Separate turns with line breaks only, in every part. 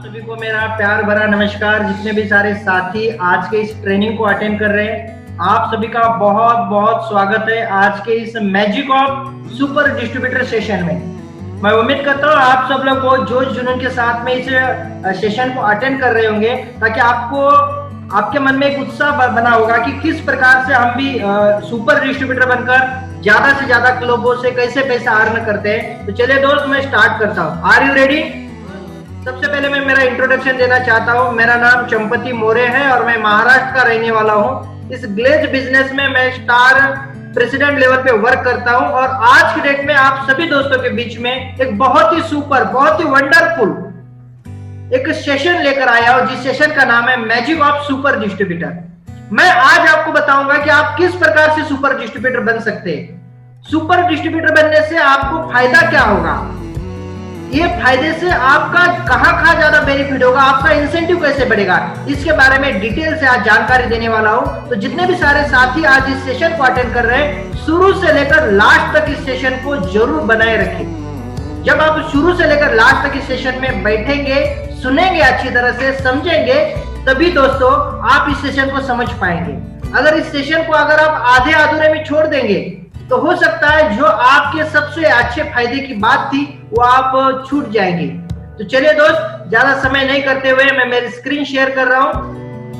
सभी को मेरा प्यार भरा नमस्कार। जितने भी सारे साथी आज के इस ट्रेनिंग को अटेंड कर रहे हैं, आप सभी का बहुत बहुत स्वागत है आज के इस magic of super distributor session में। मैं उम्मीद करता हूँ आप सब लोग को जोश जुनून के साथ में इस सेशन को अटेंड कर रहे होंगे, ताकि आपके मन में एक उत्साह बना होगा कि किस प्रकार से हम भी सुपर डिस्ट्रीब्यूटर बनकर ज्यादा से ज्यादा क्लबों से कैसे पैसा अर्न करते हैं। तो चलिए दोस्त, मैं स्टार्ट करता हूँ। Are you ready? सबसे पहले मैं मेरा इंट्रोडक्शन देना चाहता हूँ। मेरा नाम चंपति मोरे है और मैं महाराष्ट्र का रहने वाला हूँ। इस ग्लेज बिजनेस में मैं स्टार प्रेसिडेंट लेवल पे वर्क करता हूँ और आज की डेट में आप सभी दोस्तों के बीच में एक बहुत ही सुपर, बहुत ही वंडरफुल एक सेशन लेकर आया हूँ, जिस सेशन का नाम है मैजिक ऑफ सुपर डिस्ट्रीब्यूटर। मैं आज आपको बताऊंगा कि आप किस प्रकार से सुपर डिस्ट्रीब्यूटर बन सकते हैं। सुपर डिस्ट्रीब्यूटर बनने से आपको फायदा क्या होगा, ये फायदे से आपका कहां ज्यादा बेनिफिट होगा, आपका इंसेंटिव कैसे बढ़ेगा, इसके बारे में डिटेल से आज जानकारी देने वाला हूं। तो जितने भी सारे साथी आज इस सेशन को अटेंड कर रहे हैं, शुरू से लेकर लास्ट तक इस सेशन को जरूर बनाए रखें। जब आप शुरू से लेकर लास्ट तक इस सेशन में बैठेंगे, सुनेंगे, अच्छी तरह से समझेंगे, तभी दोस्तों आप इस सेशन को समझ पाएंगे। अगर इस सेशन को अगर आप आधे अधूरे में छोड़ देंगे तो हो सकता है जो आपके सबसे अच्छे फायदे की बात थी वो आप छूट जाएंगे। तो चलिए दोस्त, ज्यादा समय नहीं करते हुए मैं मेरी स्क्रीन शेयर कर रहा हूं।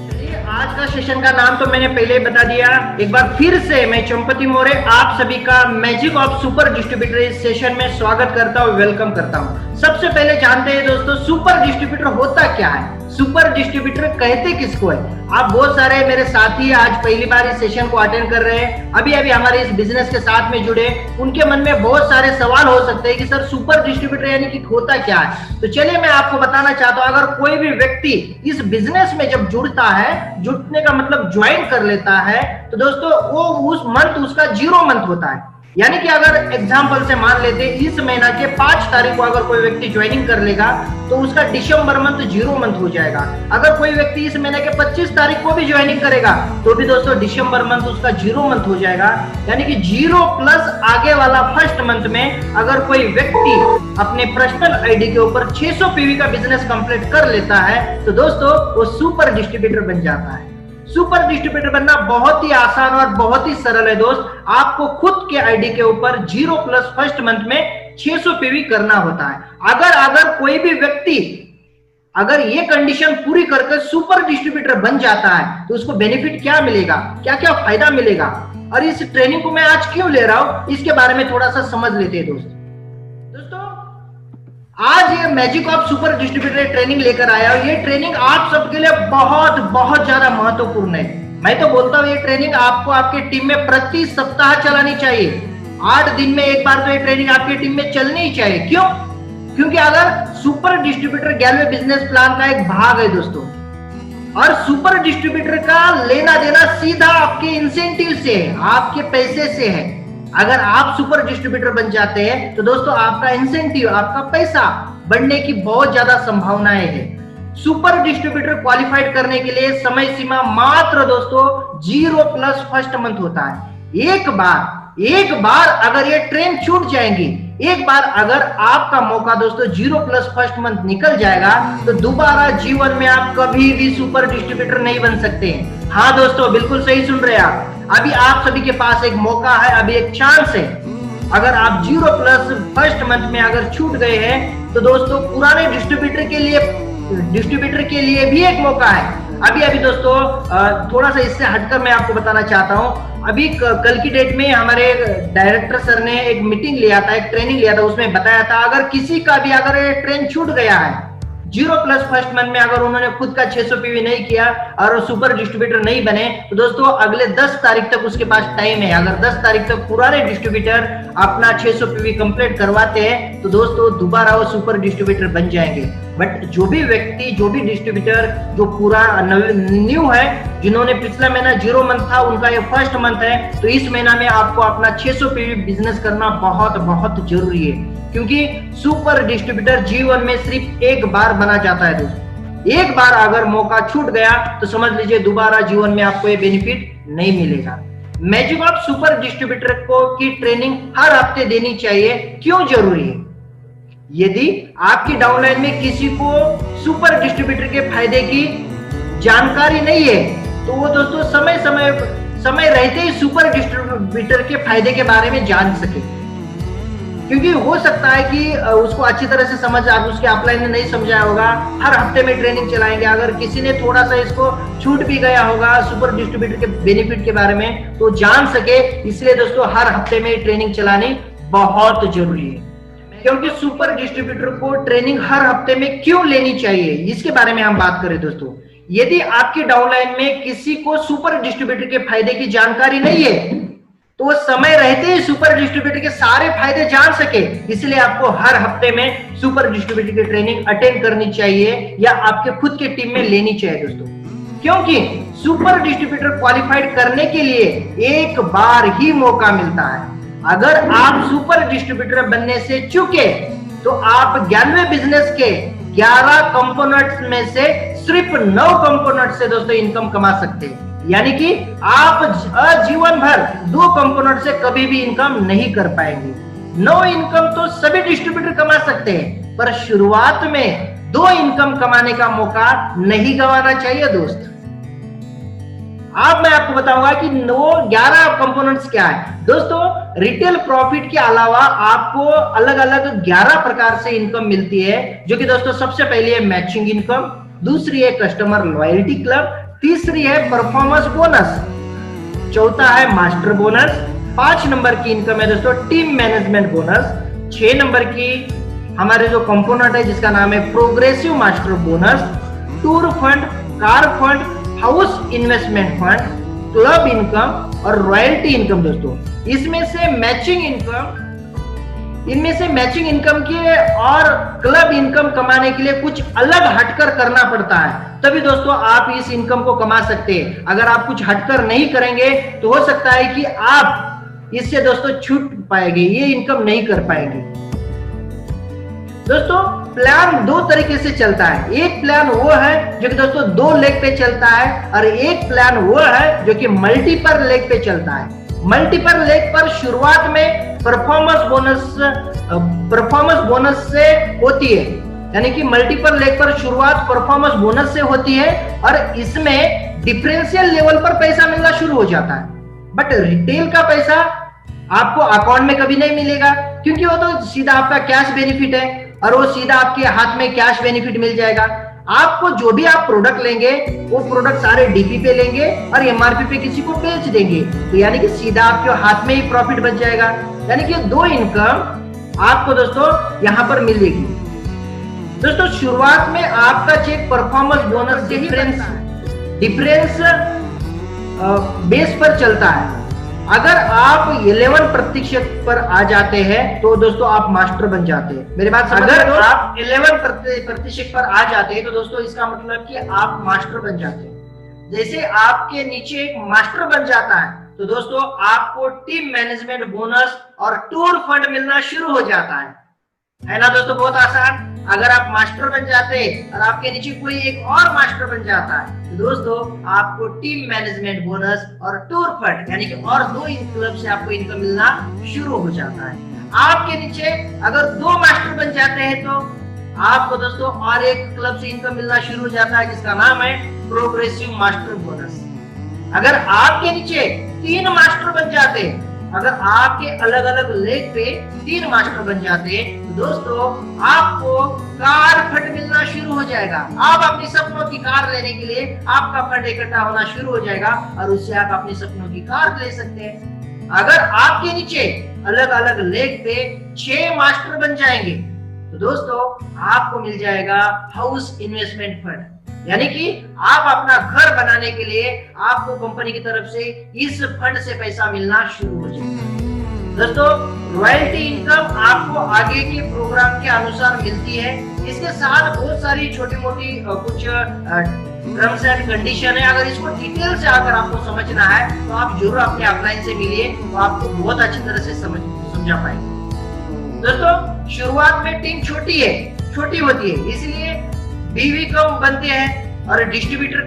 चलिए, आज का सेशन का नाम तो मैंने पहले ही बता दिया। एक बार फिर से मैं चंपति मोरे आप सभी का मैजिक ऑफ सुपर डिस्ट्रीब्यूटर इस सेशन में स्वागत करता हूं, वेलकम करता हूं। सबसे पहले जानते हैं दोस्तों, सुपर डिस्ट्रीब्यूटर होता क्या है, सुपर डिस्ट्रीब्यूटर कहते किसको है। आप बहुत सारे मेरे साथी आज पहली बार इस सेशन को अटेंड कर रहे हैं, अभी अभी हमारे इस बिजनेस के साथ में जुड़े, उनके मन में बहुत सारे सवाल हो सकते हैं कि सर सुपर डिस्ट्रीब्यूटर यानी कि होता क्या है। तो चलिए मैं आपको बताना चाहता हूं, अगर कोई भी व्यक्ति इस बिजनेस में जब जुड़ता है, जुड़ने का मतलब ज्वाइन कर लेता है, तो दोस्तों वो उस मंथ उसका 0 मंथ होता है। यानी कि अगर एग्जाम्पल से मान लेते इस महीना के 5 तारीख को अगर कोई व्यक्ति ज्वाइनिंग कर लेगा तो उसका दिसंबर मंथ 0 मंथ हो जाएगा। अगर कोई व्यक्ति इस महीने के 25 तारीख को भी ज्वाइनिंग करेगा तो भी दोस्तों दिसंबर मंथ उसका 0 मंथ हो जाएगा। यानी कि 0 प्लस आगे वाला फर्स्ट मंथ में अगर कोई व्यक्ति अपने पर्सनल आईडी के ऊपर 600 पीवी का बिजनेस कंप्लीट कर लेता है तो दोस्तों वो सुपर डिस्ट्रीब्यूटर बन जाता है। सुपर डिस्ट्रीब्यूटर बनना बहुत ही आसान और बहुत ही सरल है दोस्त। आपको खुद के आईडी के ऊपर 0 प्लस फर्स्ट मंथ में 600 पीवी करना होता है। अगर कोई भी व्यक्ति अगर ये कंडीशन पूरी करके सुपर डिस्ट्रीब्यूटर बन जाता है तो उसको बेनिफिट क्या मिलेगा, क्या क्या फायदा मिलेगा, और इस ट्रेनिंग को मैं आज क्यों ले रहा हूं, इसके बारे में थोड़ा सा समझ लेते हैं दोस्तों। आज ये magic of super distributor training लेकर आया हूं। ये ट्रेनिंग आप सबके लिए बहुत बहुत ज्यादा महत्वपूर्ण है। मैं तो बोलता हूं ये ट्रेनिंग आपको आपके टीम में प्रति सप्ताह चलानी चाहिए। 8 दिन में एक बार तो ये ट्रेनिंग आपकी टीम में चलनी ही चाहिए। क्यों? क्योंकि अगर सुपर डिस्ट्रीब्यूटर 11वें बिजनेस प्लान का एक भाग है दोस्तों, और सुपर डिस्ट्रीब्यूटर का लेना देना सीधा आपके इंसेंटिव से है, आपके पैसे से है। अगर आप सुपर डिस्ट्रीब्यूटर बन जाते हैं तो दोस्तों आपका इंसेंटिव, आपका पैसा बढ़ने की बहुत ज्यादा संभावनाएं है। सुपर डिस्ट्रीब्यूटर क्वालिफाइड करने के लिए समय सीमा मात्र दोस्तों 0 प्लस फर्स्ट मंथ होता है। एक बार अगर ये ट्रेन छूट जाएंगी, एक बार अगर आपका मौका दोस्तों 0 प्लस फर्स्ट मंथ निकल जाएगा तो दोबारा जीवन में आप कभी भी सुपर डिस्ट्रीब्यूटर नहीं बन सकते। हाँ दोस्तों, बिल्कुल सही सुन रहे हैं आप। अभी आप सभी के पास एक मौका है, अभी एक चांस है। अगर आप 0 प्लस फर्स्ट मंथ में अगर छूट गए हैं तो दोस्तों पुराने डिस्ट्रीब्यूटर के लिए भी एक मौका है। अभी दोस्तों थोड़ा सा इससे हटकर मैं आपको बताना चाहता हूं। अभी कल की डेट में हमारे डायरेक्टर सर ने एक मीटिंग लिया था, एक ट्रेनिंग लिया था, उसमें बताया था अगर किसी का भी अगर ट्रेन छूट गया है 0 प्लस फर्स्ट मंथ में, अगर उन्होंने खुद का 600 पीवी नहीं किया और सुपर डिस्ट्रीब्यूटर नहीं बने तो दोस्तों अगले 10 तारीख तक उसके पास टाइम है। अगर 10 तारीख तक पुराने डिस्ट्रीब्यूटर अपना 600 पीवी कंप्लीट करवाते हैं तो दोस्तों दोबारा वो सुपर डिस्ट्रीब्यूटर बन जाएंगे। बट जो भी व्यक्ति, जो भी डिस्ट्रीब्यूटर जो पूरा न्यू है, जिन्होंने पिछला महीना 0 मंथ था, उनका ये फर्स्ट मंथ है, तो इस महीना में आपको अपना 600 पीवी बिजनेस करना बहुत बहुत जरूरी है। क्योंकि सुपर डिस्ट्रीब्यूटर जीवन में सिर्फ एक बार बना जाता है दोस्तों। एक बार अगर मौका छूट गया तो समझ लीजिए दोबारा जीवन में आपको ये बेनिफिट नहीं मिलेगा। मैजिक ऑफ सुपर डिस्ट्रीब्यूटर को की ट्रेनिंग हर हफ्ते देनी चाहिए। क्यों जरूरी है? यदि आपकी डाउनलाइन में किसी को सुपर डिस्ट्रीब्यूटर के फायदे की जानकारी नहीं है तो वो दोस्तों समय रहते ही सुपर डिस्ट्रीब्यूटर के फायदे के बारे में जान सके, क्योंकि हो सकता है कि उसको अच्छी तरह से समझ आप उसके अपलाइन ने नहीं समझाया होगा। हर हफ्ते में ट्रेनिंग चलाएंगे, अगर किसी ने थोड़ा सा इसको छूट भी गया होगा सुपर डिस्ट्रीब्यूटर के बेनिफिट के बारे में तो जान सके। इसलिए दोस्तों हर हफ्ते में ट्रेनिंग चलानी बहुत जरूरी है, क्योंकि सुपर डिस्ट्रीब्यूटर को ट्रेनिंग हर हफ्ते में क्यों लेनी चाहिए इसके बारे में हम बात करें दोस्तों। यदि आपकी डाउनलाइन में किसी को सुपर डिस्ट्रीब्यूटर के फायदे की जानकारी नहीं है तो वो समय रहते ही सुपर डिस्ट्रीब्यूटर के सारे फायदे जान सके, इसलिए आपको हर हफ्ते में सुपर डिस्ट्रीब्यूटर की ट्रेनिंग अटेंड करनी चाहिए या आपके खुद के टीम में लेनी चाहिए दोस्तों। क्योंकि सुपर डिस्ट्रीब्यूटर क्वालिफाइड करने के लिए एक बार ही मौका मिलता है। अगर आप सुपर डिस्ट्रीब्यूटर बनने से चूके तो आप 11वें बिजनेस के 11 कंपोनेंट्स में से सिर्फ 9 कंपोनेंट से दोस्तों इनकम कमा सकते हैं, यानी कि आप जीवन भर 2 कंपोनेंट से कभी भी इनकम नहीं कर पाएंगे। 9 इनकम तो सभी डिस्ट्रीब्यूटर कमा सकते हैं, पर शुरुआत में 2 इनकम कमाने का मौका नहीं गंवाना चाहिए दोस्त। अब मैं आपको बताऊंगा कि 11 कंपोनेंट्स क्या है दोस्तों। रिटेल प्रॉफिट के अलावा आपको अलग अलग 11 प्रकार से इनकम मिलती है, जो कि दोस्तों सबसे पहली है मैचिंग इनकम, दूसरी है कस्टमर लॉयल्टी क्लब, तीसरी है परफॉर्मेंस बोनस, चौथा है मास्टर बोनस, 5 नंबर की इनकम है दोस्तों टीम मैनेजमेंट बोनस, 6 नंबर की हमारे जो कंपोनेंट है जिसका नाम है progressive master bonus, tour fund, car fund, house investment fund, club income और रॉयल्टी इनकम दोस्तों। इनमें से मैचिंग इनकम के और क्लब इनकम कमाने के लिए कुछ अलग हटकर करना पड़ता है, तभी दोस्तों आप इस इनकम को कमा सकते हैं। अगर आप कुछ हटकर नहीं करेंगे तो हो सकता है कि आप इससे दोस्तों छूट पाएंगे, ये इनकम नहीं कर पाएंगे दोस्तों। प्लान 2 तरीके से चलता है। एक प्लान वो है जो कि दोस्तों 2 लेग पे चलता है और एक प्लान वो है जो कि मल्टीपल लेग पे चलता है। मल्टीपल लेग पर शुरुआत में परफॉर्मेंस बोनस से होती है, यानी कि मल्टीपल लेग पर शुरुआत परफॉर्मेंस बोनस से होती है और इसमें डिफरेंशियल लेवल पर पैसा मिलना शुरू हो जाता है। बट रिटेल का पैसा आपको अकाउंट में कभी नहीं मिलेगा, क्योंकि वो तो सीधा आपका कैश बेनिफिट है और वो सीधा आपके हाथ में कैश बेनिफिट मिल जाएगा। आपको जो भी आप प्रोडक्ट लेंगे वो प्रोडक्ट सारे डीपी पे लेंगे और एमआरपी पे किसी को बेच देंगे, तो यानी कि सीधा आपके हाथ में ही प्रॉफिट बच जाएगा। यानी कि 2 इनकम आपको दोस्तों यहां पर मिलेगी दोस्तों। शुरुआत में आपका check performance bonus difference base पर चलता है। अगर आप 11% पर आ जाते हैं तो दोस्तों आप मास्टर बन जाते हैं। मेरी बात समझ रहे हो? अगर आप 11% पर आ जाते हैं तो दोस्तों इसका मतलब कि आप मास्टर बन जाते हैं। जैसे आपके नीचे एक मास्टर बन जाता है तो दोस्तों आपको टीम मैनेजमेंट बोनस और टूर फंड मिलना शुरू हो जाता है ना दोस्तों। बहुत आसान। अगर आप मास्टर बन जाते और आपके नीचे कोई एक और मास्टर बन जाता है तो दोस्तों आपको टीम मैनेजमेंट बोनस और टूर फंड यानी कि और 2 क्लब से आपको इनकम मिलना शुरू हो जाता है। आपके नीचे अगर 2 मास्टर बन जाते हैं तो आपको दोस्तों और एक क्लब से इनकम मिलना शुरू हो जाता है जिसका नाम है प्रोग्रेसिव मास्टर बोनस। अगर आपके नीचे 3 मास्टर बन जाते हैं, अगर आपके अलग अलग लेग पे 3 मास्टर बन जाते हैं तो दोस्तों आपको कार फंड मिलना शुरू हो जाएगा। आप अपनी सपनों की कार लेने के लिए आपका फंड इकट्ठा होना शुरू हो जाएगा और उससे आप अपनी सपनों की कार ले सकते हैं। अगर आपके नीचे अलग अलग लेग पे 6 मास्टर बन जाएंगे तो दोस्तों आपको मिल जाएगा हाउस इन्वेस्टमेंट फंड, यानी कि आप अपना घर बनाने के लिए आपको कंपनी की तरफ से इस फंड से पैसा मिलना शुरू हो जाएगा। दोस्तों रॉयल्टी इनकम आपको आगे के प्रोग्राम के अनुसार मिलती है। इसके साथ बहुत सारी छोटी मोटी कुछ टर्म्स एंड कंडीशन है। अगर इसको डिटेल से अगर आपको समझना है तो आप जरूर अपने अपलाइन से मिलिए, तो आपको बहुत अच्छी तरह से समझा पाएंगे। दोस्तों शुरुआत में टीम छोटी होती है, इसलिए बीवी कम बनते हैं और डिस्ट्रीब्यूटर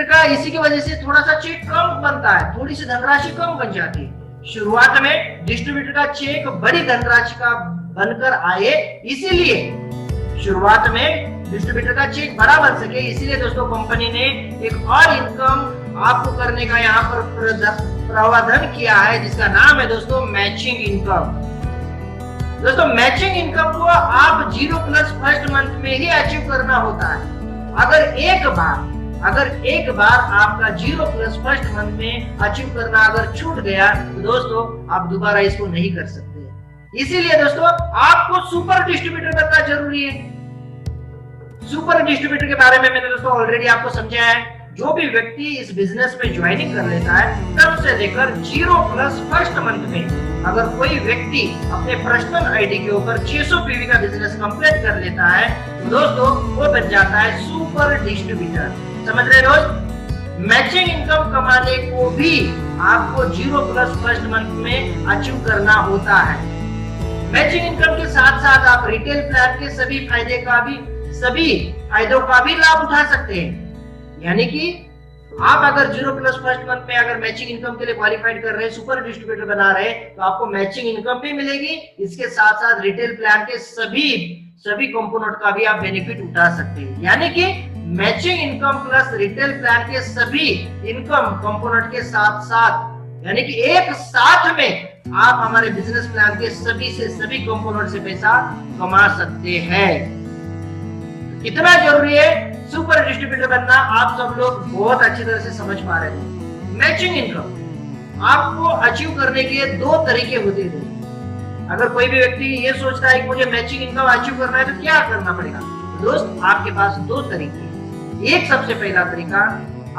का इसी की वजह से थोड़ा सा चेक कम बनता है, थोड़ी सी धनराशि कम बन जाती है। शुरुआत में डिस्ट्रीब्यूटर का चेक बड़ी धनराशि का बनकर आए, इसीलिए शुरुआत में डिस्ट्रीब्यूटर का चेक बड़ा बन सके, इसीलिए दोस्तों कंपनी ने एक और इनकम आपको करने का यहाँ पर प्रावधान किया है, जिसका नाम है दोस्तों मैचिंग इनकम। दोस्तों मैचिंग इनकम को आप 0+ फर्स्ट मंथ में ही अचीव करना होता है। अगर एक बार आपका 0+ फर्स्ट मंथ में अचीव करना अगर छूट गया तो दोस्तों आप दोबारा इसको नहीं कर सकते। इसीलिए दोस्तों आपको सुपर डिस्ट्रीब्यूटर बनना जरूरी है। सुपर डिस्ट्रीब्यूटर के बारे में मैंने दोस्तों ऑलरेडी आपको समझाया है। जो भी व्यक्ति इस बिजनेस में ज्वाइनिंग कर लेता है तब से लेकर 0+ फर्स्ट मंथ में अगर कोई व्यक्ति अपने पर्सनल आईडी के ऊपर 600 पीवी का बिजनेस कंप्लीट कर लेता है तो दोस्तों वो बन जाता है सुपर डिस्ट्रीब्यूटर। समझ रहे दोस्त? मैचिंग इनकम कमाने को भी आपको 0+ फर्स्ट मंथ में अचीव करना होता है। मैचिंग इनकम के साथ साथ आप रिटेल प्लान के सभी फायदों का भी लाभ उठा सकते हैं। यानी कि आप अगर 0+ फर्स्ट मंथ में अगर मैचिंग इनकम के लिए क्वालिफाइड कर रहे हैं, सुपर डिस्ट्रीब्यूटर बना रहे हैं, तो आपको मैचिंग इनकम भी मिलेगी। इसके साथ साथ रिटेल प्लान के सभी कंपोनेंट का भी आप बेनिफिट उठा सकते हैं। यानी कि matching income plus retail plan के सभी इनकम कंपोनेंट के साथ साथ, यानी कि एक साथ में आप हमारे बिजनेस प्लान के सभी कंपोनेंट से पैसा कमा सकते हैं। कितना जरूरी है सुपर डिस्ट्रीब्यूटर बनना, आप सब लोग बहुत अच्छी तरह से समझ पा रहे हैं। मैचिंग इनकम आपको अचीव करने के 2 तरीके होते हैं। अगर कोई भी व्यक्ति ये सोचता है कि मुझे मैचिंग इनकम अचीव करना है तो क्या करना पड़ेगा? दोस्त आपके पास 2 तरीके। एक सबसे पहला तरीका,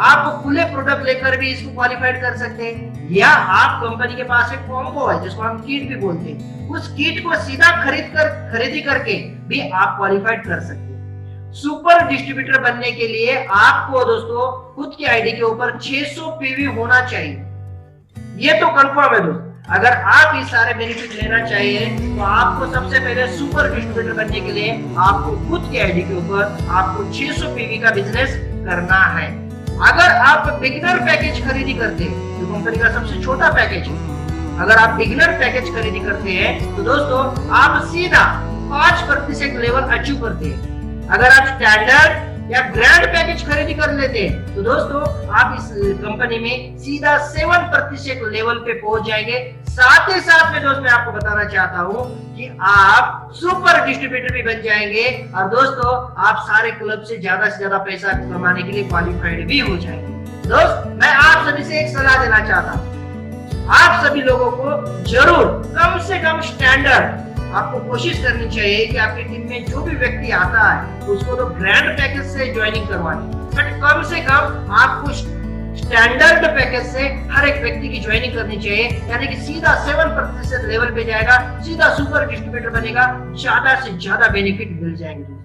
आप खुले प्रोडक्ट लेकर भी इसको क्वालिफाइड कर सकते हैं, या आप कंपनी के पास एक कॉम्बो है जिसको हम किट भी बोलते हैं, उस किट को सीधा खरीदी करके भी आप क्वालिफाइड कर सकते हैं। सुपर डिस्ट्रीब्यूटर बनने के लिए आपको दोस्तों खुद की आईडी के ऊपर 600 पीवी होना चाहिए। ये तो कंफर्म है दोस्तों। अगर आप ये सारे बेनिफिट लेना चाहिए तो आपको सबसे पहले सुपर डिस्ट्रीब्यूटर बनने के लिए आपको खुद की आईडी के ऊपर आपको 600 पीवी का बिजनेस करना है। अगर आप बिगिनर पैकेज खरीदी करते हैं, जो कंपनी का सबसे छोटा पैकेज है, अगर आप बिगिनर पैकेज खरीदी करते हैं तो दोस्तों आप सीधा 5% लेवल अचीव करते हैं। अगर आप स्टैंडर्ड या ग्रैंड पैकेज खरीदी कर लेते हैं तो दोस्तों आप इस कंपनी में सीधा 7% लेवल पे पहुंच जाएंगे। साथ ही साथ में दोस्त मैं आपको बताना चाहता हूं कि आप सुपर डिस्ट्रीब्यूटर भी बन जाएंगे और दोस्तों आप सारे क्लब से ज्यादा पैसा कमाने के लिए क्वालिफाइड भी हो जाएंगे। दोस्त मैं आप सभी से एक सलाह देना चाहता हूं, आप सभी लोगों को जरूर कम से कम स्टैंडर्ड आपको कोशिश करनी चाहिए कि आपकी टीम में जो भी व्यक्ति आता है उसको तो ग्रैंड पैकेज से ज्वाइनिंग करवानी, बट कम से कम आपको स्टैंडर्ड पैकेज से हर एक व्यक्ति की ज्वाइनिंग करनी चाहिए। यानी कि सीधा 7% लेवल पे जाएगा, सीधा सुपर डिस्ट्रीब्यूटर बनेगा, ज्यादा से ज्यादा बेनिफिट मिल जाएंगे।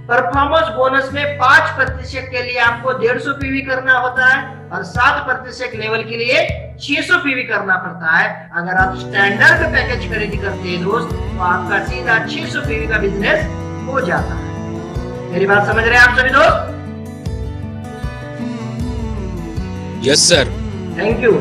परफॉर्मेंस बोनस में 5% के लिए आपको 150 पीवी करना होता है और 7% लेवल के लिए 600 पीवी करना पड़ता है। अगर आप स्टैंडर्ड पैकेज खरीदी करते हैं दोस्त तो आपका सीधा 600 पीवी का बिजनेस हो जाता है। मेरी बात समझ रहे हैं आप सभी दोस्त?
Yes sir.
Thank you.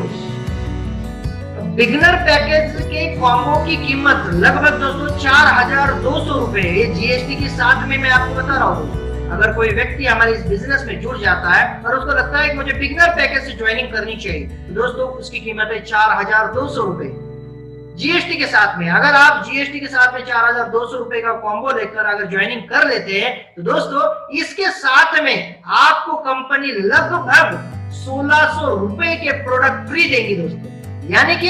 Beginner package के कॉम्बो की कीमत लगभग दोस्तों 4200 रुपए है, जीएसटी के साथ में मैं आपको बता रहा हूँ। अगर कोई व्यक्ति हमारे इस बिजनेस में जुड़ जाता है और उसको लगता है कि मुझे बिगिनर पैकेज से ज्वाइनिंग करनी चाहिए तो दोस्तों उसकी कीमत है 4200 रुपए जीएसटी के साथ में। अगर आप जीएसटी के साथ में 4200 रुपए का कॉम्बो लेकर अगर ज्वाइनिंग कर लेते हैं तो दोस्तों इसके साथ में आपको कंपनी लगभग 1600 रुपए के प्रोडक्ट फ्री देगी दोस्तों। यानी कि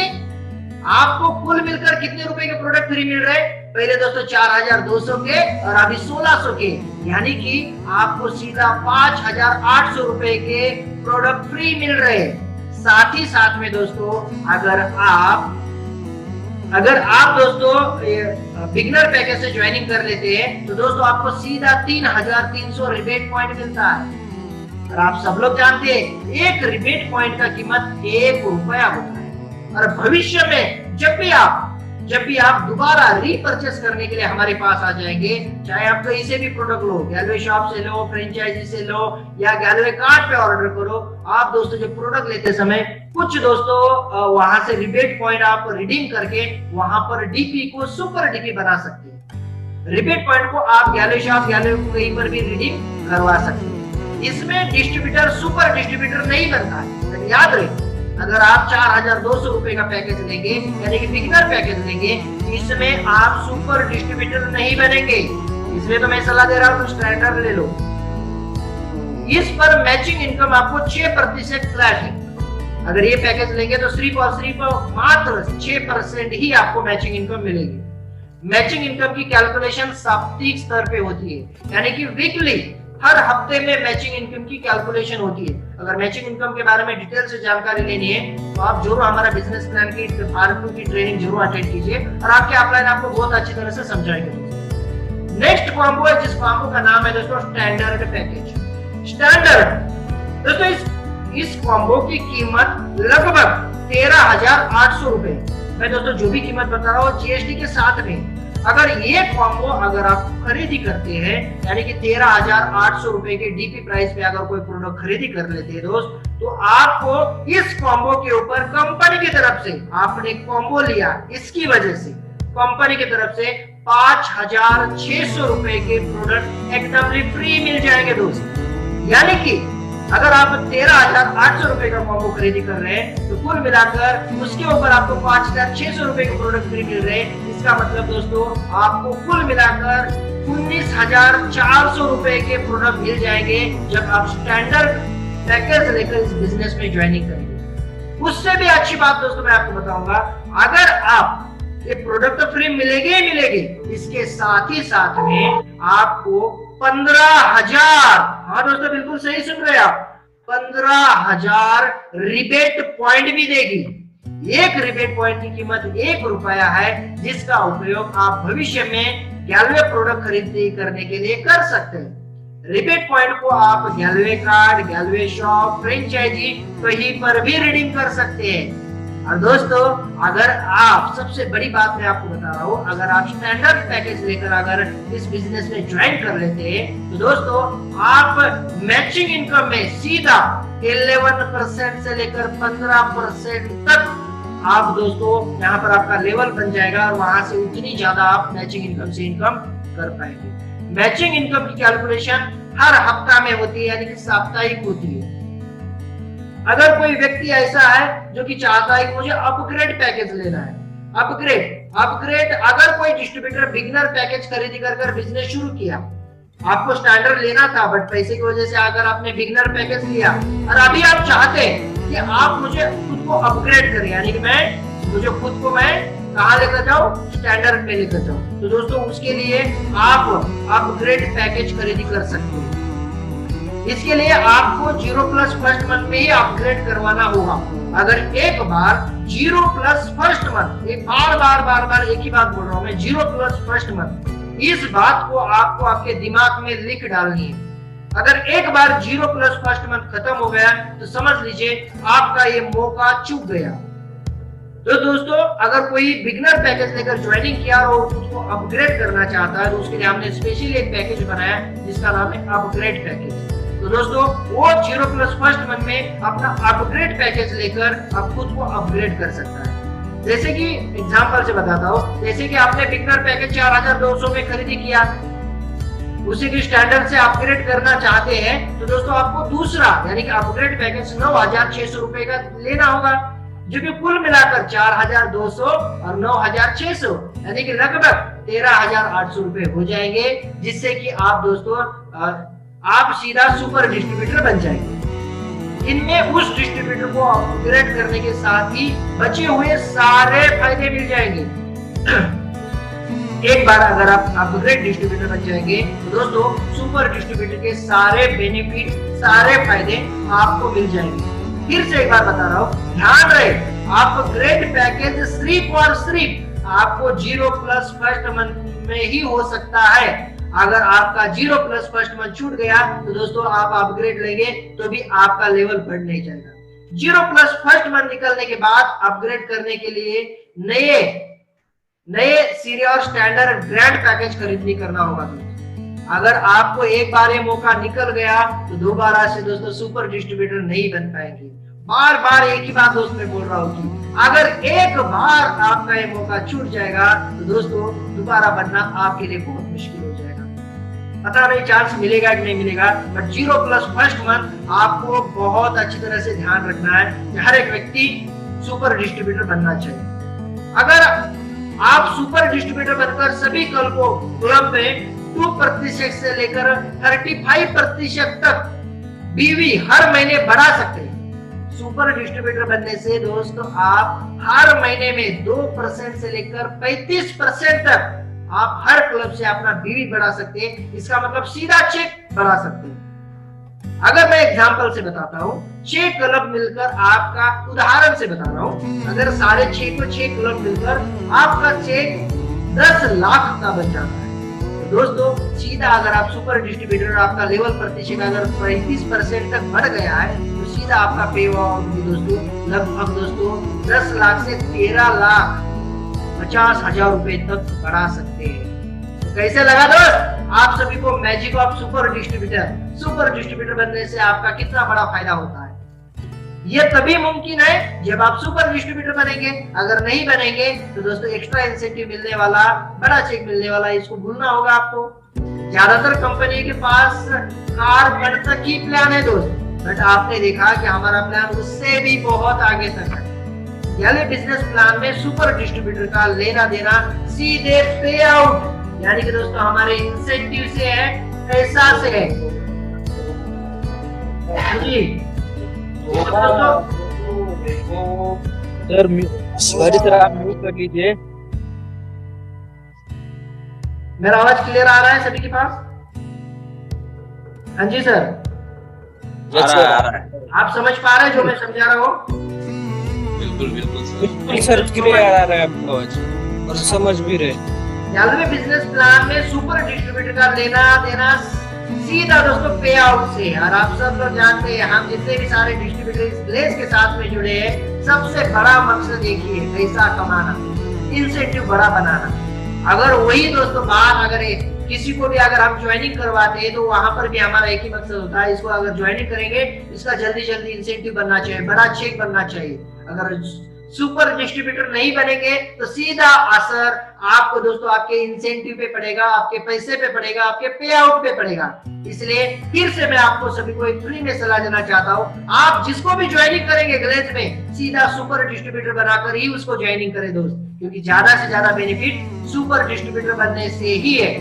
आपको कुल मिलकर कितने रुपए के प्रोडक्ट फ्री मिल रहे हैं? पहले दोस्तों 4200 के और अभी 1600 के, यानी कि आपको सीधा 5800 रुपए के प्रोडक्ट फ्री मिल रहे हैं। साथ ही साथ में दोस्तों अगर आप दोस्तों बिगिनर पैकेज से ज्वाइनिंग कर लेते हैं तो दोस्तों आपको सीधा 3300 रिबेट पॉइंट मिलता है। और आप सब लोग जानते हैं एक रिबेट पॉइंट का कीमत 1 रुपया होता है। और भविष्य में जब भी आप जब भी आप दोबारा रीपर्चेस करने के लिए हमारे पास आ जाएंगे, चाहे आप कहीं से भी प्रोडक्ट लो, गैलवे शॉप से लो, फ्रेंचाइजी से लो या गैलवे कार्ड पे ऑर्डर करो, आप दोस्तों जो प्रोडक्ट लेते समय कुछ दोस्तों वहां से रिबेट पॉइंट आप रिडीम करके वहां पर डीपी को सुपर डीपी बना सकते हैं। रिबेट पॉइंट को आप गैलवे शॉप, गैलवे कहीं पर भी रिडीम करवा सकते हैं। इसमें डिस्ट्रीब्यूटर सुपर डिस्ट्रीब्यूटर नहीं बनता है, याद रहे। अगर आप 4200 रुपए का पैकेज लेंगे यानी कि बिगिनर पैकेज लेंगे, इसमें आप सुपर डिस्ट्रीब्यूटर नहीं बनेंगे। इसलिए तो मैं सलाह दे रहा हूं स्टैंडर्ड ले लो। इस पर मैचिंग इनकम आपको 6% फ्लैट है। अगर ये पैकेज लेंगे तो सिर्फ और सिर्फ मात्र 6% ही आपको मैचिंग इनकम मिलेगी। मैचिंग इनकम की कैलकुलेशन साप्ताहिक स्तर पे होती है, यानी कि वीकली, हर हफ्ते में मैचिंग इनकम की कैलकुलेशन होती है। अगर मैचिंग इनकम के बारे में डिटेल से जानकारी लेनी है तो आप जरूर हमारा बिजनेस प्लान की पार्ट 2 की ट्रेनिंग जरूर अटेंड कीजिए और आपके अपलाइन आपको बहुत अच्छी तरह से समझाएंगे। नेक्स्ट कॉम्बो है, जिस कॉम्बो का नाम है दोस्तों स्टैंडर्ड पैकेज। स्टैंडर्ड दोस्तों इस कॉम्बो की कीमत लगभग 13,800 रुपए। मैं दोस्तों जो भी कीमत बता रहा हूँ जीएसटी के साथ में। अगर ये कॉम्बो अगर आप खरीदी करते हैं यानी कि 13,800 रुपए के डीपी प्राइस पे अगर कोई प्रोडक्ट खरीदी कर लेते हैं दोस्त, तो आपको इस कॉम्बो के ऊपर कंपनी की तरफ से, आपने कॉम्बो लिया इसकी वजह से कंपनी की तरफ से 5,600 रुपए के प्रोडक्ट एकदम फ्री मिल जाएंगे दोस्त। यानी कि अगर आप 13,800 रुपए का कॉम्बो खरीदी कर रहे हैं तो कुल मिलाकर उसके ऊपर आपको 5,600 रुपए के प्रोडक्ट फ्री मिल रहे हैं। इसका मतलब दोस्तों आपको कुल मिलाकर 19,400 रुपए के प्रोडक्ट मिल जाएंगे जब आप स्टैंडर्ड पैकेज लेकर इस बिजनेस में ज्वाइनिंग करेंगे। उससे भी अच्छी बात दोस्तों मैं आपको बताऊंगा, अगर आप ये प्रोडक्ट तो फ्री मिलेगी ही मिलेगी, इसके साथ ही साथ में आपको 15,000, हाँ दोस्तों बिल्कुल सही सुन रहे हैं आप, 15,000 रिबेट पॉइंट भी देगी। एक रिबेट पॉइंट की कीमत ₹1 है, जिसका उपयोग आप भविष्य में गैलवे प्रोडक्ट खरीदी करने के लिए कर सकते हैं। रिबेट पॉइंट को आप गैलवे कार्ड, गैलवे शॉप, फ्रेंचाइजी कहीं पर भी रिडीम कर सकते हैं। और दोस्तों अगर आप, सबसे बड़ी बात मैं आपको बता रहा हूँ, अगर आप स्टैंडर्ड पैकेज लेकर अगर इस बिजनेस में ज्वाइन कर लेते हैं तो दोस्तों आप मैचिंग इनकम में सीधा 11% से लेकर 15% तक आप दोस्तों यहाँ पर आपका लेवल बन जाएगा और वहां से उतनी ज्यादा आप मैचिंग इनकम से इनकम कर पाएंगे। मैचिंग इनकम की कैलकुलेशन हर हफ्ता में होती है, यानी कि साप्ताहिक होती है। अगर कोई व्यक्ति ऐसा है जो कि चाहता है कि मुझे अपग्रेड पैकेज लेना है, अपग्रेड अगर कोई डिस्ट्रीब्यूटर बिगिनर पैकेज खरीदी कर बिजनेस शुरू किया, आपको स्टैंडर्ड लेना था बट पैसे की वजह से अगर आपने बिगिनर पैकेज लिया और अभी आप चाहते हैं कि आप मुझे खुद को अपग्रेड करें, यानी कि मुझे खुद को मैं कहाँ लेकर जाऊं, स्टैंडर्ड पे लेकर जाऊं, तो दोस्तों उसके लिए आप अपग्रेड पैकेज खरीदी कर सकते हैं। इसके लिए आपको 0+ फर्स्ट मंथ में ही अपग्रेड करवाना होगा। अगर एक बार 0+ फर्स्ट मंथ, एक बार एक ही बात बोल रहा हूं मैं, 0+ फर्स्ट मंथ, इस बात को आपको आपके दिमाग में लिख डालनी है। अगर एक बार 0+ फर्स्ट मंथ खत्म हो गया तो समझ लीजिए आपका ये मौका चूक गया। तो दोस्तों अगर कोई बिगिनर पैकेज लेकर ज्वाइनिंग किया और उसको अपग्रेड करना चाहता है तो उसके लिए हमने स्पेशली एक पैकेज बनाया जिसका नाम है अपग्रेड पैकेज। तो दोस्तों वो 0+ फर्स्ट मंथ में अपना अपग्रेड पैकेज लेकर आप खुद को अपग्रेड कर सकता है। जैसे कि एग्जांपल से बताता हूँ, जैसे कि आपने बिगिनर पैकेज 4,200 में खरीदी किया, उसी की स्टैंडर्ड से अपग्रेड करना चाहते हैं तो दोस्तों आपको दूसरा यानी कि अपग्रेड पैकेज 9,600 रुपए का लेना होगा, जो कि कुल मिलाकर 4,200 और 9,600 यानी कि लगभग 13,800 रुपए हो जाएंगे, जिससे कि आप दोस्तों आप सीधा सुपर डिस्ट्रीब्यूटर बन जाएंगे। इनमें उस डिस्ट्रीब्यूटर को अपग्रेड करने के साथ ही बचे हुए सारे फायदे मिल जाएंगे। एक बार अगर आप अपग्रेड डिस्ट्रीब्यूटर बन जाएंगे तो दोस्तों सुपर डिस्ट्रीब्यूटर के सारे बेनिफिट, सारे फायदे आपको मिल जाएंगे। फिर से एक बार बता रहा हूँ, ध्यान रहे, अपग्रेड पैकेज सिर्फ और सिर्फ आपको 0+ फर्स्ट मंथ में ही हो सकता है। अगर आपका 0+ फर्स्ट मंथ छूट गया तो दोस्तों आप अपग्रेड लेंगे तो भी आपका लेवल बढ़ नहीं जाएगा। 0+ फर्स्ट मंथ निकलने के बाद अपग्रेड करने के लिए नए नए सीरिया और स्टैंडर्ड ग्रैंड पैकेज खरीदनी करना होगा दोस्तों। अगर आपको एक बार ये मौका निकल गया तो दोबारा से दोस्तों सुपर डिस्ट्रीब्यूटर नहीं बन पाएंगे। बार बार एक ही बात दोस्त मैं बोल रहा हूँ कि अगर एक बार आपका ये मौका छूट जाएगा तो दोस्तों दोबारा बनना आपके लिए बहुत मुश्किल हो जाएगा। पता नहीं चांस मिलेगा कि नहीं मिलेगा, बट 0+ फर्स्ट मंथ आपको बहुत अच्छी तरह से ध्यान रखना है कि हर एक व्यक्ति सुपर डिस्ट्रीब्यूटर बनना चाहिए। अगर आप सुपर डिस्ट्रीब्यूटर बनकर सभी क्लब में 2% से लेकर 35% तक बीवी हर महीने बढ़ा सकते हैं। सुपर डिस्ट्रीब्यूटर बनने से दोस्तों आप हर महीने में 2% से लेकर 35% तक आप हर क्लब से अपना बीवी बढ़ा सकते हैं। इसका मतलब सीधा चेक बढ़ा सकते हैं। अगर मैं एग्जांपल से बताता हूँ, 6 क्लब मिलकर आपका, उदाहरण से बता रहा हूँ, अगर 6.5 क्लब मिलकर आपका चेक 10 लाख का बन जाता है तो दोस्तों सीधा अगर आप सुपर डिस्ट्रीब्यूटर आपका लेवल प्रतिशत अगर 35% तक बढ़ गया है तो सीधा आपका पे दोस्तों लगभग दोस्तों 10 लाख से 13,50,000 रुपए तक बढ़ा सकते हैं। तो कैसे लगा दोस्त आप सभी को मैजिक ऑफ सुपर डिस्ट्रीब्यूटर बनने से आपका कितना बड़ा फायदा होता है? ये तभी मुमकिन है जब आप सुपर डिस्ट्रीब्यूटर बनेंगे। अगर नहीं बनेंगे तो दोस्तों एक्स्ट्रा इंसेंटिव मिलने वाला, बड़ा चेक मिलने वाला, इसको भूलना होगा आपको। ज्यादातर कंपनी के पास कार बन तक ही प्लान है दोस्त, बट आपने देखा कि हमारा प्लान उससे भी बहुत आगे तक है। यानी बिजनेस प्लान में सुपर डिस्ट्रीब्यूटर का लेना देना सीधे पे आउट, यानी कि दोस्तों हमारे इंसेंटिव से है, पैसा से है जी।
सर सॉरी सर, आप म्यूट कर लीजिए।
मेरा आवाज क्लियर आ रहा है सभी के पास? हाँ जी सर, आप समझ पा रहे हैं जो मैं समझा रहा हूँ?
बिल्कुल
सर क्लियर आ रहा है आपको और समझ भी रहे।
में बिजनेस प्लान में सुपर डिस्ट्रीब्यूटर का लेना देना सीधा दोस्तों पे आउट से। और आप सब लोग जानते हैं हम जितने भी सारे डिस्ट्रीब्यूटर इस प्लेस के साथ में जुड़े हैं, सबसे बड़ा मकसद एक ही है, पैसा कमाना, इंसेंटिव बड़ा बनाना। अगर वही दोस्तों बात अगर किसी को भी अगर हम ज्वाइनिंग करवाते हैं तो वहां पर भी हमारा एक ही मकसद होता है, इसको अगर ज्वाइनिंग करेंगे इसका जल्दी जल्दी इंसेंटिव बनना चाहिए, बड़ा चेक बनना चाहिए। अगर सुपर डिस्ट्रीब्यूटर नहीं बनेंगे तो सीधा असर आपको दोस्तों आपके इंसेंटिव पे पड़ेगा, आपके पैसे पे पड़ेगा, आपके पे आउट पे पड़ेगा। इसलिए फिर से मैं आपको सभी को एक फ्री में सलाह देना चाहता हूँ, आप जिसको भी ज्वाइनिंग करेंगे ग्लेज में सीधा सुपर डिस्ट्रीब्यूटर बनाकर ही उसको ज्वाइनिंग करें दोस्त, क्योंकि ज्यादा से ज्यादा बेनिफिट सुपर डिस्ट्रीब्यूटर बनने से ही है।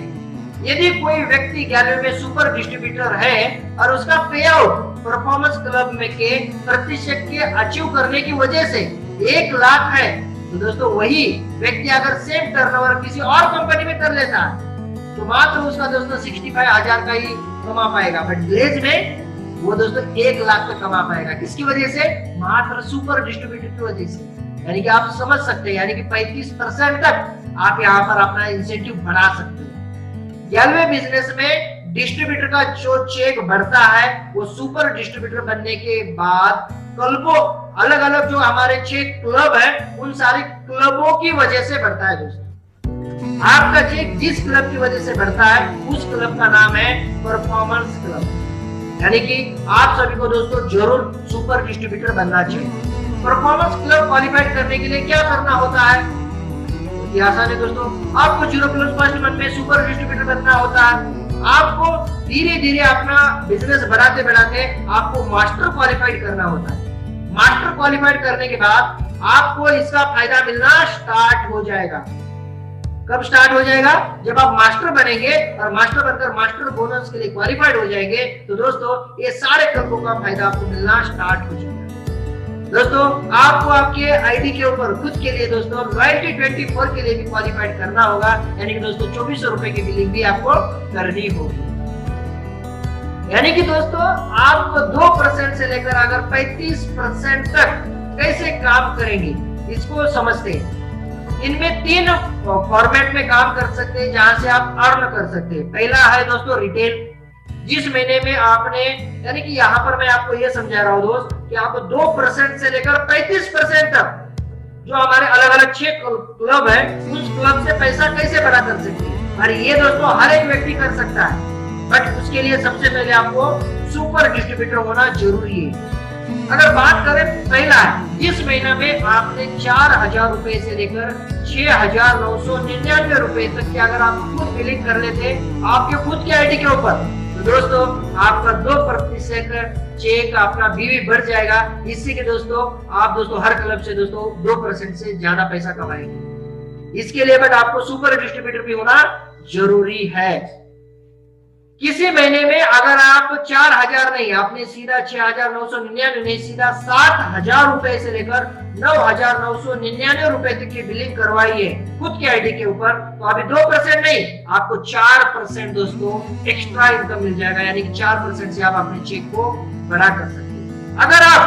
यदि कोई व्यक्ति 11वीं में सुपर डिस्ट्रीब्यूटर है और उसका पे आउट परफॉर्मेंस क्लब में के प्रतिशत के अचीव करने की वजह से 1 लाख है तो दोस्तों वही व्यक्ति अगर सेम टर्नओवर किसी और कंपनी में कर लेता है तो मात्र उसका दोस्तों 65,000 का ही कमा पाएगा, बट ग्लेज में वो दोस्तों 1 लाख तक कमा पाएगा। किसकी वजह से? मात्र सुपर डिस्ट्रीब्यूटर की वजह से। यानी कि आप समझ सकते हैं, यानी कि 35% तक आप यहाँ पर अपना इंसेंटिव बढ़ा सकते हैं। 11वें बिजनेस में डिस्ट्रीब्यूटर का जो चेक बढ़ता है वो सुपर डिस्ट्रीब्यूटर बनने के बाद क्लबों, अलग अलग जो हमारे 6 क्लब है उन सारे क्लबों की वजह से बढ़ता है दोस्तों। आपका चेक जिस क्लब की वजह से बढ़ता है उस क्लब का नाम है परफॉर्मेंस क्लब। यानी कि आप सभी को दोस्तों जरूर सुपर डिस्ट्रीब्यूटर बनना चाहिए। परफॉर्मेंस क्लब क्वालिफाइड करने के लिए क्या करना होता है? आसान है दोस्तों, आपको 0+ फर्स्ट मंथ में सुपर डिस्ट्रीब्यूटर बनना होता है। आपको धीरे धीरे अपना बिजनेस बढ़ाते बढ़ाते आपको मास्टर क्वालिफाइड करना होता है। मास्टर क्वालिफाइड करने के बाद आपको इसका फायदा मिलना स्टार्ट हो जाएगा। कब स्टार्ट हो जाएगा? जब आप मास्टर बनेंगे और मास्टर बनकर मास्टर बोनस के लिए क्वालिफाइड हो जाएंगे तो दोस्तों ये सारे क्लबों का फायदा आपको मिलना स्टार्ट हो जाएगा। दोस्तों आपको आपके आईडी के ऊपर खुद के लिए दोस्तों लॉयल्टी 24 के लिए भी क्वालिफाइड करना होगा, यानी कि दोस्तों 2400 रुपए की बिलिंग भी आपको करनी होगी। यानी कि दोस्तों आप 2% से लेकर अगर 35% तक कैसे काम करेंगे इसको समझते हैं। इनमें 3 फॉर्मेट में काम कर सकते हैं जहां से आप अर्न कर सकते हैं। पहला है दोस्तों रिटेल, जिस महीने में आपने, यानी कि यहाँ पर मैं आपको ये समझा रहा हूँ दोस्त कि आपको 2% से लेकर 35% तक जो हमारे अलग अलग 6 क्लब है, उस क्लब से पैसा कैसे बड़ा कर सकते हैं। और ये दोस्तों हर एक व्यक्ति कर सकता है, बट उसके लिए सबसे पहले आपको सुपर डिस्ट्रीब्यूटर होना जरूरी है। अगर बात करें पहला, इस महीना में आपने 4000 रुपए से लेकर 6999 रुपए तक की अगर आप खुद बिलिंग कर लेते आपके खुद के आईडी के ऊपर, तो दोस्तों आपका 2% चेक अपना बीवी बढ़ जाएगा। इससे कि दोस्तों आप हर क्लब से 2% से ज्यादा पैसा कमाएंगे। इसके लिए बट आपको सुपर डिस्ट्रीब्यूटर भी होना जरूरी है। किसी महीने में अगर आप 4000 नहीं, आपने सीधा 6999 नहीं, सीधा 7000 रुपए से लेकर 9999 रुपए तक की बिलिंग करवाई है खुद के आईडी के ऊपर, तो अभी 2% नहीं, आपको 4% दोस्तों एक्स्ट्रा इनकम मिल जाएगा। यानी कि 4% से आप अपने चेक को बड़ा कर सकते हैं। अगर आप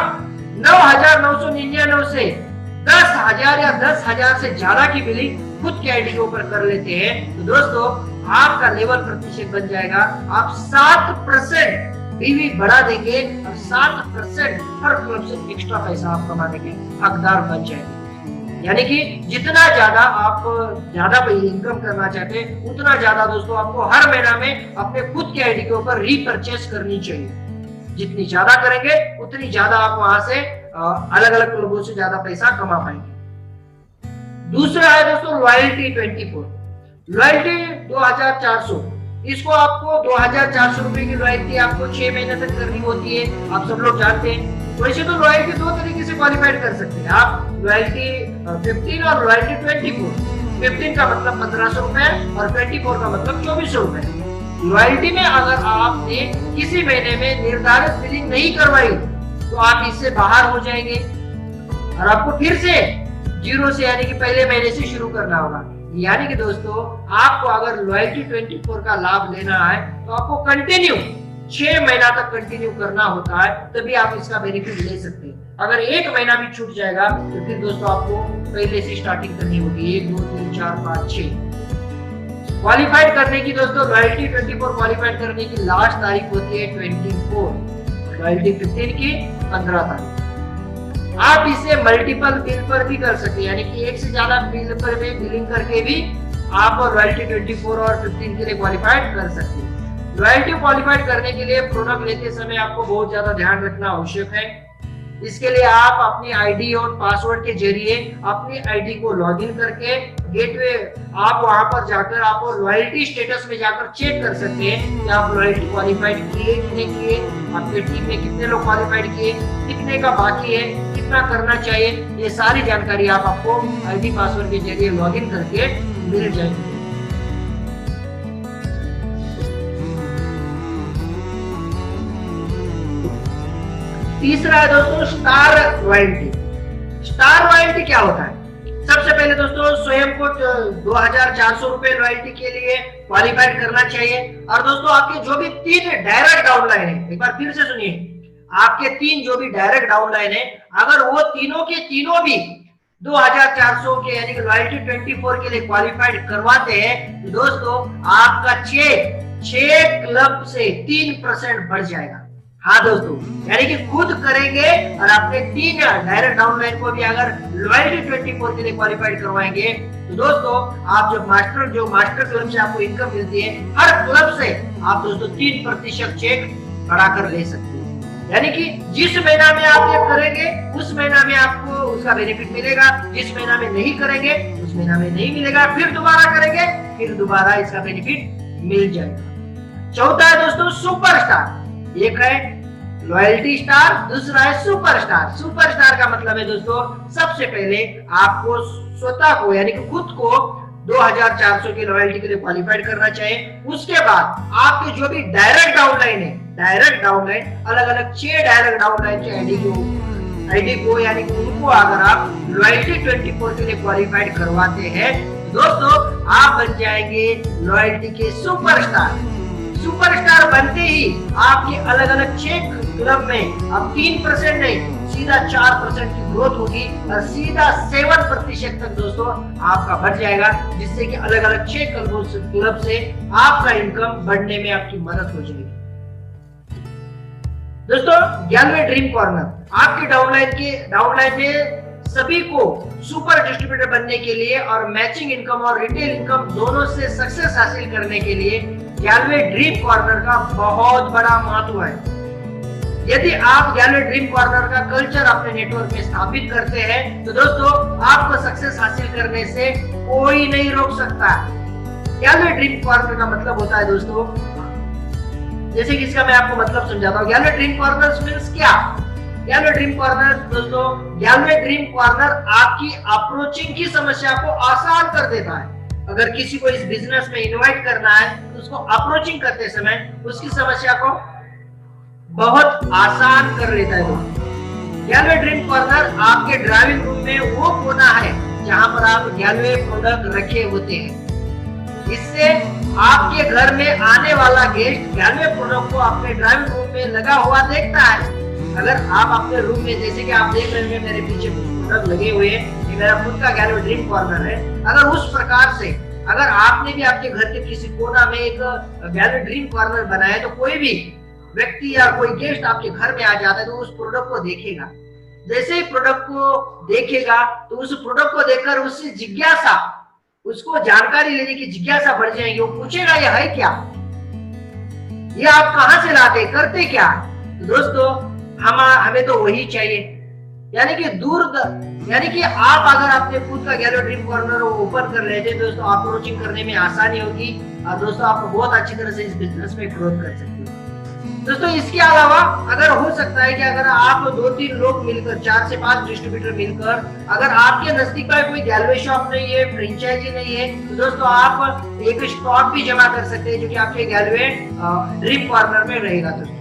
9999 से 10,000 या 10,000 से ज्यादा की बिलिंग खुद के आईडी के ऊपर कर लेते हैं, तो दोस्तों आपका लेवल प्रतिशत बन जाएगा, आप 7% बीवी बढ़ा देंगे और 7% हर क्लब से एक्स्ट्रा पैसा आप कमाने के हकदार बन जाएंगे। यानी कि जितना ज्यादा आप ज्यादा इनकम करना चाहते हैं, उतना ज्यादा दोस्तों आपको हर महीना में अपने खुद के आईडी के ऊपर रीपरचेस करनी चाहिए। जितनी ज्यादा करेंगे उतनी ज्यादा आप वहां से अलग अलग क्लबों से ज्यादा पैसा कमा पाएंगे। दूसरा है दोस्तों लॉयल्टी 24। लॉयल्टी 2400, इसको आपको 2400 रुपए की लॉयल्टी आपको 6 महीने तक करनी होती है, आप सब लोग जानते हैं। वैसे तो लॉयल्टी 2 तरीके से क्वालिफाइड कर सकते हैं आप, लॉयल्टी 15 और लॉयल्टी 24। 15 का मतलब 1500 रुपए और 24 का मतलब 2400 रुपए। लॉयल्टी में अगर आपने किसी महीने में निर्धारित बिलिंग नहीं करवाई तो आप इससे बाहर हो जाएंगे और आपको फिर से जीरो से यानी कि पहले महीने से शुरू करना होगा। यानी कि दोस्तों आपको अगर लॉयल्टी 24 का लाभ लेना है तो आपको कंटिन्यू 6 महीना तक कंटिन्यू करना होता है, तभी आप इसका बेनिफिट ले सकते हैं। अगर 1 महीना भी छूट जाएगा तो फिर दोस्तों आपको पहले से स्टार्टिंग करनी होगी। 1 2 3 4 5 6 क्वालिफाइड करने की दोस्तों लॉयल्टी 24 क्वालिफाइड करने की लास्ट तारीख होती है 24, लॉयल्टी 15 की 15 तारीख। आप इसे मल्टीपल बिल पर भी कर सकते हैं, यानी कि एक से ज्यादा बिल पर भी बिलिंग करके भी आप लॉयल्टी 24 और 15 के लिए क्वालिफाइड कर सकते हैं। लॉयल्टी क्वालिफाइड करने के लिए प्रोडक्ट लेते समय आपको बहुत ज्यादा ध्यान रखना आवश्यक है। इसके लिए आप अपनी आईडी और पासवर्ड के जरिए अपनी आईडी को लॉगिन करके गेटवे आप वहां पर जाकर आप लॉयल्टी स्टेटस में जाकर चेक कर सकते हैं कि आप लॉयल्टी क्वालिफाइड किए कि नहीं किए, आपके टीम में कितने लोग क्वालिफाइड किए, कितने का बाकी है, कितना करना चाहिए। ये सारी जानकारी आपको आईडी पासवर्ड के जरिए लॉगिन करके मिल जाएगी। तीसरा है दोस्तों स्टार रॉयल्टी। स्टार रॉयल्टी क्या होता है? सबसे पहले दोस्तों स्वयं को 2400 रुपए रॉयल्टी के लिए क्वालिफाइड करना चाहिए। और दोस्तों आपके जो भी 3 डायरेक्ट डाउनलाइन है, एक बार फिर से सुनिए, आपके 3 जो भी डायरेक्ट डाउनलाइन है, अगर वो तीनों के तीनों भी 2400 के यानी कि लॉयल्टी 24 के लिए क्वालिफाइड करवाते हैं, तो दोस्तों आपका चेक 6 क्लब से 3% बढ़ जाएगा। हाँ दोस्तों, यानी कि खुद करेंगे और अपने 3 डायरेक्ट डाउनलाइन को भी अगर लॉयल्टी 24 के लिए क्वालिफाइड करवाएंगे, तो दोस्तों आप जो मास्टर क्लब से आपको इनकम मिलती है, हर क्लब से आप दोस्तों 3% चेक बढ़ाकर ले सकते हैं। यानी कि जिस महीना में आप ये करेंगे उस महीना में आपको उसका बेनिफिट मिलेगा, जिस महीना में नहीं करेंगे उस महीना में नहीं मिलेगा, फिर दोबारा करेंगे फिर दोबारा इसका बेनिफिट मिल जाएगा। चौथा है दोस्तों सुपरस्टार। एक है लॉयल्टी स्टार, दूसरा है सुपरस्टार। सुपरस्टार का मतलब है दोस्तों सबसे पहले आपको स्वतः को यानी कि खुद को 2400 की लॉयल्टी के लिए क्वालिफाइड करना चाहिए। उसके बाद आपके जो भी डायरेक्ट डाउनलाइन है, डायरेक्ट डाउनलाइन अलग अलग 6 डायरेक्ट डाउनलाइन के आईडी को यानी कि उनको अगर आप लॉयल्टी 24 के लिए क्वालिफाइड करवाते हैं, दोस्तों आप बन जाएंगे लॉयल्टी के सुपरस्टार। सुपरस्टार बनते ही आपके अलग अलग 6 क्लब में अब 3% नहीं सीधा 4% की ग्रोथ होगी और सीधा 7% तक दोस्तों आपका बढ़ जाएगा, जिससे कि अलग अलग 6 क्लब से आपका इनकम बढ़ने में आपकी मदद हो जाएगी। दोस्तों 11वें ड्रीम कॉर्नर, आपके डाउनलाइन में सभी को सुपर डिस्ट्रीब्यूटर बनने के लिए और मैचिंग इनकम और रिटेल इनकम दोनों से सक्सेस हासिल करने के लिए गैलवे ड्रीम कॉर्नर का बहुत बड़ा महत्व है। यदि आप गैलवे ड्रीम कॉर्नर का कल्चर अपने नेटवर्क में स्थापित करते हैं तो दोस्तों आपको सक्सेस हासिल करने से कोई नहीं रोक सकता। गैलवे ड्रीम कॉर्नर का मतलब होता है दोस्तों, जैसे कि इसका मैं आपको मतलब समझाता हूँ। गैलवे ड्रीम कॉर्नर मींस क्या? गैलवे ड्रीम कॉर्नर दोस्तों, गैलवे ड्रीम कॉर्नर आपकी अप्रोचिंग की समस्या को आसान कर देता है। अगर किसी को इस बिजनेस में इनवाइट करना है तो उसको अप्रोचिंग करते समय उसकी समस्या को बहुत आसान कर लेता है दोस्तों। गैलवे ड्रीम कॉर्नर आपके ड्राइविंग रूम में वो कोना है जहां पर आप गैलवे प्रोडक्ट रखे होते हैं। इससे आपके घर में आने वाला गेस्ट गैलवे प्रोडक्ट को अपने ड्राइविंग रूम में लगा हुआ देखता है। अगर आप अपने रूम में, जैसे कि आप देख रहे हैं मेरे पीछे कुछ प्रोडक्ट लगे हुए हैं, ये मेरा खुद का गैलवे ड्रीम कॉर्नर है। अगर उस प्रकार से अगर आपने भी आपके घर के किसी कोना में एक गैलवे ड्रीम कॉर्नर बनाया तो कोई भी व्यक्ति या कोई गेस्ट आपके घर में आ जाता है तो उस प्रोडक्ट को देखेगा। जैसे ही प्रोडक्ट को देखेगा तो उस प्रोडक्ट को देखकर उससे जिज्ञासा, उसको जानकारी लेने की जिज्ञासा बढ़ जाएगी। वो पूछेगा ये है क्या, ये आप कहां से लाते, करते क्या? तो दोस्तों हमें तो वही चाहिए। यानी कि आप अगर अपने खुद का गैलवे ड्रीम कॉर्नर ओपन कर लेते दोस्तों, अप्रोचिंग करने में आसानी होगी और दोस्तों आप बहुत अच्छी तरह से इस बिजनेस में ग्रोथ कर सकते हो। दोस्तों इसके अलावा अगर हो सकता है कि अगर आप 2-3 लोग मिलकर, 4 से 5 डिस्ट्रीब्यूटर मिलकर, अगर आपके नजदीक का कोई गैलवे शॉप नहीं है, फ्रेंचाइजी नहीं है, तो दोस्तों आप एक स्टॉक भी जमा कर सकते हैं जो कि आपके गैलवे ड्रीम कॉर्नर में रहेगा। दोस्तों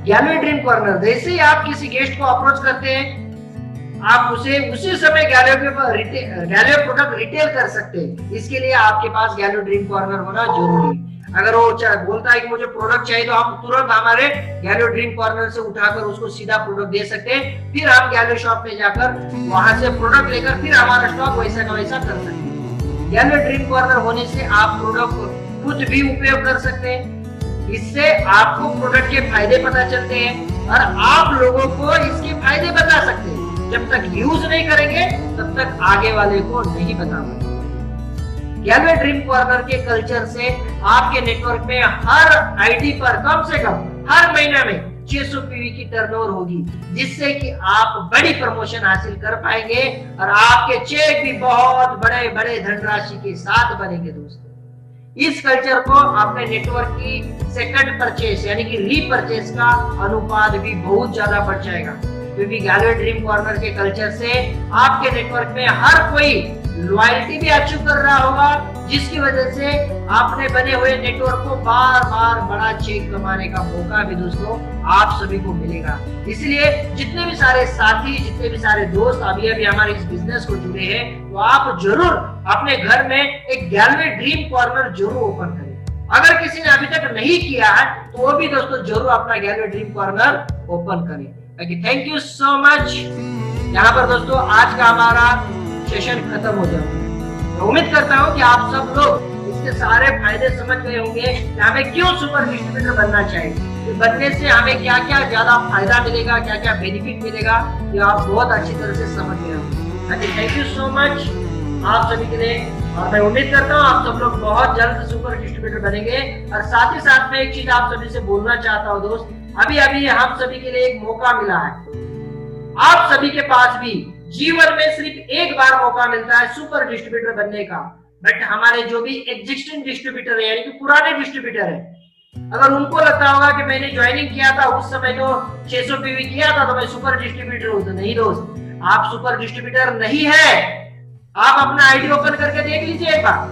गैलवे ड्रीम कॉर्नर, जैसे ही आप किसी गेस्ट को अप्रोच करते हैं आप उसे उसी समय गैलवे प्रोडक्ट रिटेल कर सकते हैं। इसके लिए आपके पास गैलवे ड्रीम कॉर्नर होना जरूरी है। अगर वो बोलता है कि मुझे प्रोडक्ट चाहिए तो आप तुरंत हमारे गैलवे ड्रीम कॉर्नर से उठाकर उसको सीधा प्रोडक्ट दे सकते हैं। फिर आप गैलवे शॉप में जाकर वहां से प्रोडक्ट लेकर फिर हमारा स्टॉक वैसा का वैसा कर सकते हैं। गैलवे ड्रीम कॉर्नर होने से आप प्रोडक्ट खुद भी उपयोग कर सकते हैं। इससे आपको प्रोडक्ट के फायदे पता चलते हैं और आप लोगों को इसके फायदे बता सकते हैं। जब तक यूज नहीं करेंगे तब तक आगे वाले को नहीं बता पाएंगे। गैलवे ड्रीम कॉर्नर के कल्चर से आपके नेटवर्क में हर आईडी पर कम से कम हर महीना में 600 पीवी की टर्नओवर होगी, जिससे कि आप बड़ी प्रमोशन हासिल कर पाएंगे और आपके चेक भी बहुत बड़े बड़े धनराशि के साथ बनेंगे। दोस्तों इस कल्चर को अपने नेटवर्क की सेकंड परचेस यानी कि रीपरचेस का अनुपात भी बहुत ज्यादा बढ़ जाएगा, क्योंकि गैलवे ड्रीम कॉर्नर के कल्चर से आपके नेटवर्क में हर कोई लॉयल्टी भी अचीव कर रहा होगा, जिसकी वजह से आपने बने हुए नेटवर्क को बार बार बड़ा चेक कमाने का मौका भी दोस्तों आप सभी को मिलेगा। इसलिए जितने भी सारे साथी, जितने भी सारे दोस्त अभी हमारे इस बिजनेस को जुड़े हैं, तो आप जरूर अपने घर में एक गैलवे ड्रीम कॉर्नर जरूर ओपन करें। अगर किसी ने अभी तक नहीं किया है तो वो भी दोस्तों जरूर अपना गैलवे ड्रीम कॉर्नर ओपन करें। Thank you so much. यहाँ पर दोस्तों आज का हमारा सेशन खत्म हो जाएगा। उम्मीद करता हूँ कि आप सब लोग इसके सारे फायदे समझ गए होंगे कि हमें क्यों सुपर डिस्ट्रीब्यूटर बनना चाहिए, तो बनने से हमें क्या क्या ज्यादा फायदा मिलेगा, क्या क्या बेनिफिट मिलेगा, ये आप बहुत अच्छी तरह से समझ गए होंगे। थैंक यू सो मच आप सभी के लिए, और मैं उम्मीद करता हूँ आप सब लोग बहुत जल्द सुपर डिस्ट्रीब्यूटर बनेंगे। और साथ ही साथ में एक चीज आप सभी से बोलना चाहता हूँ दोस्त, अभी हम सभी के लिए एक मौका मिला है। आप सभी के पास भी जीवन में सिर्फ एक बार मौका मिलता है सुपर डिस्ट्रीब्यूटर बनने का, बट हमारे जो भी एग्जिस्टिंग डिस्ट्रीब्यूटर है यानी कि पुराने डिस्ट्रीब्यूटर है, अगर उनको लगता होगा कि मैंने ज्वाइनिंग किया था उस समय जो 600 पीवी किया था तो मैं सुपर डिस्ट्रीब्यूटर हूं, तो नहीं दोस्त, आप सुपर डिस्ट्रीब्यूटर नहीं है। आप अपना आईडी ओपन करके देख लीजिए एक बार,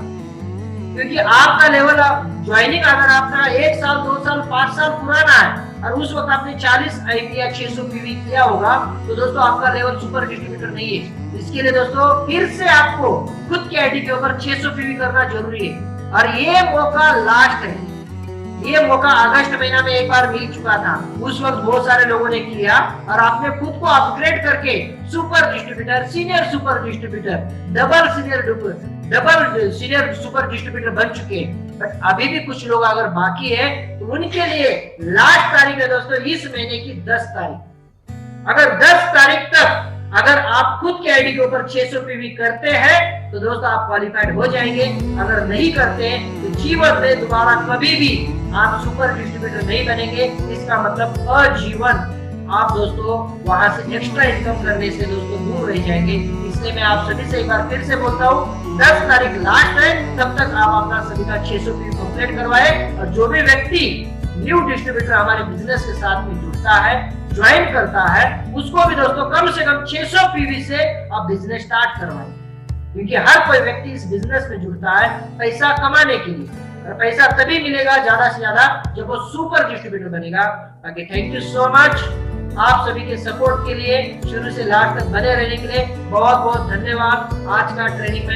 क्योंकि आपका लेवल ज्वाइनिंग अगर आपका 1 साल 2 साल 5 साल पुराना है और उस वक्त आपने 40 आईडी या 600 पीवी किया होगा, तो दोस्तों आपका लेवल सुपर डिस्ट्रीब्यूटर नहीं है। इसके लिए दोस्तों फिर से आपको खुद के आईडी के ऊपर 600 पीवी करना जरूरी है, और ये मौका लास्ट है। ये मौका अगस्त महीना में एक बार मिल चुका था, उस वक्त बहुत सारे लोगों ने किया और आपने खुद को अपग्रेड करके super distributor, senior super distributor, double senior super distributor बन चुके हैं। बट अभी भी कुछ लोग अगर बाकी है तो उनके लिए लास्ट तारीख है दोस्तों इस महीने की 10 तारीख। अगर 10 तारीख तक अगर आप खुद के आईडी के ऊपर 600 पीवी करते हैं तो दोस्तों आप क्वालिफाइड हो जाएंगे। अगर नहीं करते तो जीवन में दोबारा कभी भी आप सुपर डिस्ट्रीब्यूटर नहीं बनेंगे। इसका मतलब आजीवन आप दोस्तों वहां से एक्स्ट्रा इनकम करने से दोस्तों दूर रह जाएंगे। इसलिए मैं आप सभी से एक बार फिर से बोलता हूँ 10 तारीख लास्ट है, तब तक आप अपना सभी का 600 पीवी कंप्लीट करवाए। और जो भी व्यक्ति न्यू डिस्ट्रीब्यूटर हमारे बिजनेस के साथ में जुड़ता है, ज्वाइन करता है, उसको भी दोस्तों कम से कम 600 पीवी से आप बिजनेस स्टार्ट करवाएं। क्योंकि हर कोई व्यक्ति इस बिजनेस में जुड़ता है पैसा कमाने के लिए, और पैसा तभी मिलेगा ज्यादा से ज्यादा जब वो सुपर डिस्ट्रीब्यूटर बनेगा। बाकी थैंक यू सो मच आप सभी के सपोर्ट के लिए, शुरू से लास्ट तक बने रहने के लिए बहुत बहुत धन्यवाद। आज का ट्रेनिंग में